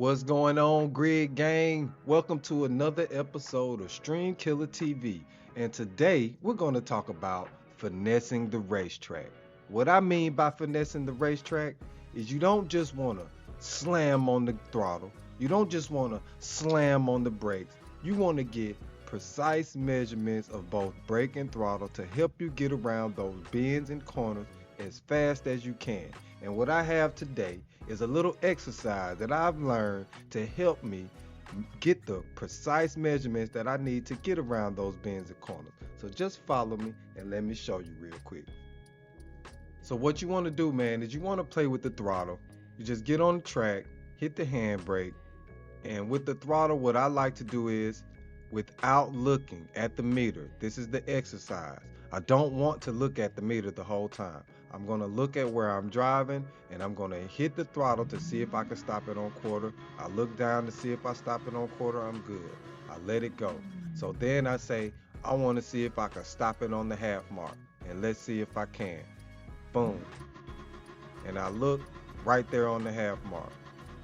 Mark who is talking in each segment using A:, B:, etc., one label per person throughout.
A: What's going on, Grid Gang? Welcome to another episode of Stream Killer TV. And today we're going to talk about finessing the racetrack. What I mean by finessing the racetrack is you don't just want to slam on the throttle, you don't just want to slam on the brakes, you want to get precise measurements of both brake and throttle to help you get around those bends and corners as fast as you can. And what I have today is a little exercise that I've learned to help me get the precise measurements that I need to get around those bends and corners. So just follow me and let me show you real quick. So what you want to do, man, is you want to play with the throttle. You just get on the track, hit the handbrake, and with the throttle, what I like to do is without looking at the meter, this is the exercise. I don't want to look at the meter the whole time. I'm going to look at where I'm driving and I'm going to hit the throttle to see if I can stop it on quarter. I look down to see if I stop it on quarter, I'm good. I let it go. So then I say, I want to see if I can stop it on the half mark. And let's see if I can. Boom. And I look right there on the half mark.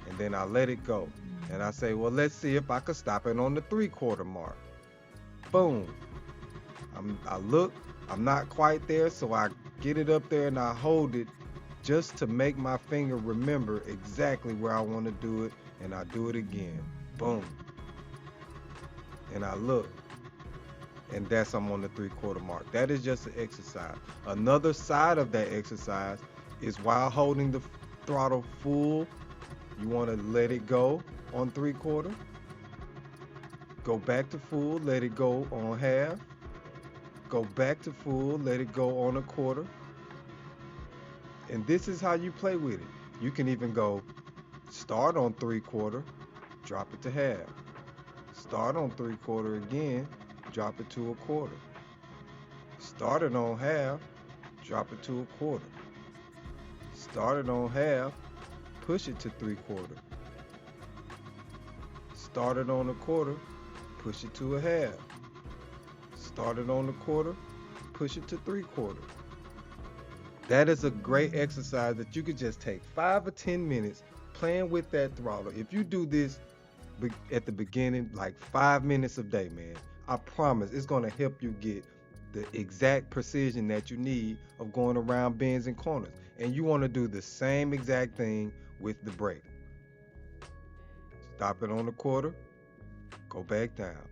A: And then I let it go. And I say, well, let's see if I can stop it on the 3/4 mark. Boom. I look, I'm not quite there, so I get it up there and I hold it just to make my finger remember exactly where I want to do it. And I do it again. Boom. And I look. And that's I'm on the 3/4 mark. That is just an exercise. Another side of that exercise is while holding the throttle full, you want to let it go on 3/4. Go back to full, let it go on half. Go back to full, let it go on 1/4. And this is how you play with it. You can even go start on 3/4, drop it to half. Start on 3/4 again, drop it to 1/4. Start it on half, drop it to 1/4. Start it on half, push it to 3/4. Start it on 1/4, push it to a half. Start it on 1/4, push it to 3/4. That is a great exercise that you could just take 5 or 10 minutes playing with that throttle. If you do this at the beginning, like 5 minutes a day, man, I promise it's going to help you get the exact precision that you need of going around bends and corners. And you want to do the same exact thing with the brake. Stop it on 1/4, go back down.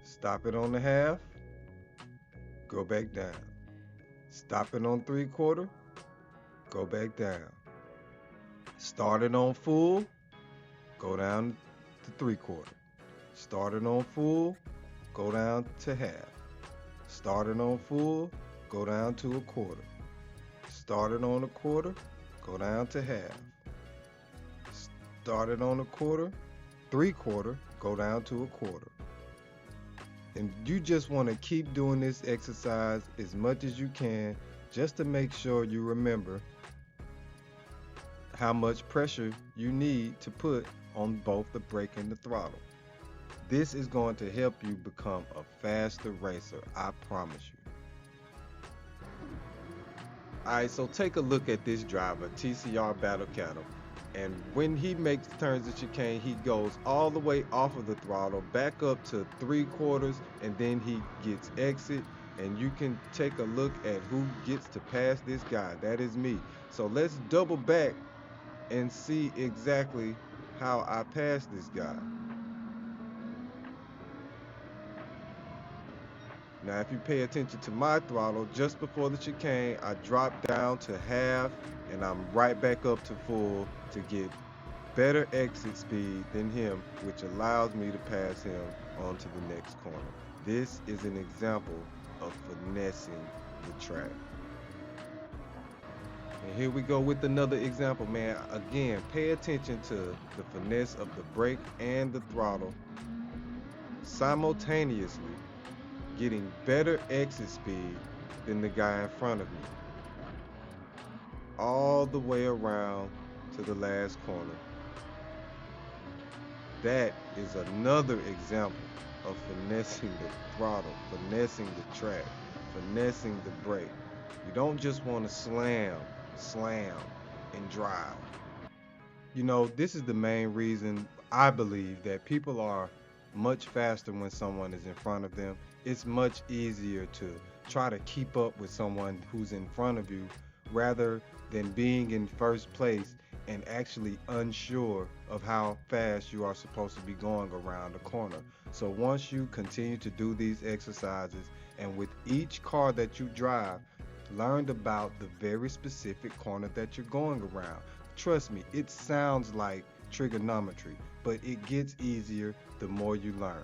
A: Stop it on the half, go back down. Stop it on 3/4, go back down. Start it on full, go down to 3/4. Start it on full, go down to half. Start it on full, go down to 1/4. Start it on 1/4, go down to half. Start it on 1/4, 3/4, go down to 1/4. And you just want to keep doing this exercise as much as you can just to make sure you remember how much pressure you need to put on both the brake and the throttle. This is going to help you become a faster racer, I promise you. Alright, so take a look at this driver, TCR Battle Cattle. And when he makes turns of chicane, he goes all the way off of the throttle, back up to 3/4, and then he gets exit. And you can take a look at who gets to pass this guy. That is me. So let's double back and see exactly how I pass this guy. Now, if you pay attention to my throttle, just before the chicane, I drop down to half and I'm right back up to full to get better exit speed than him, which allows me to pass him onto the next corner. This is an example of finessing the track. And here we go with another example, man. Again, pay attention to the finesse of the brake and the throttle simultaneously, getting better exit speed than the guy in front of me. All the way around to the last corner. That is another example of finessing the throttle, finessing the track, finessing the brake. You don't just want to slam, and drive. This is the main reason I believe that people are much faster when someone is in front of them. It's much easier to try to keep up with someone who's in front of you rather than being in first place and actually unsure of how fast you are supposed to be going around the corner. So once you continue to do these exercises and with each car that you drive, learned about the very specific corner that you're going around. Trust me, it sounds like trigonometry, but it gets easier the more you learn.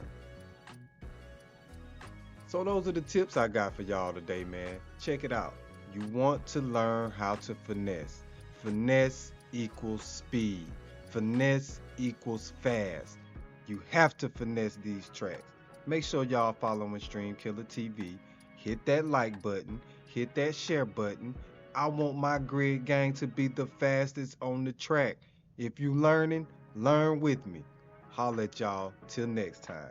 A: So those are the tips I got for y'all today, man. Check it out. You want to learn how to finesse. Finesse equals speed. Finesse equals fast. You have to finesse these tracks. Make sure y'all following Stream Killer TV. Hit that like button. Hit that share button. I want my grid gang to be the fastest on the track. If you learning, learn with me. Holla at y'all till next time.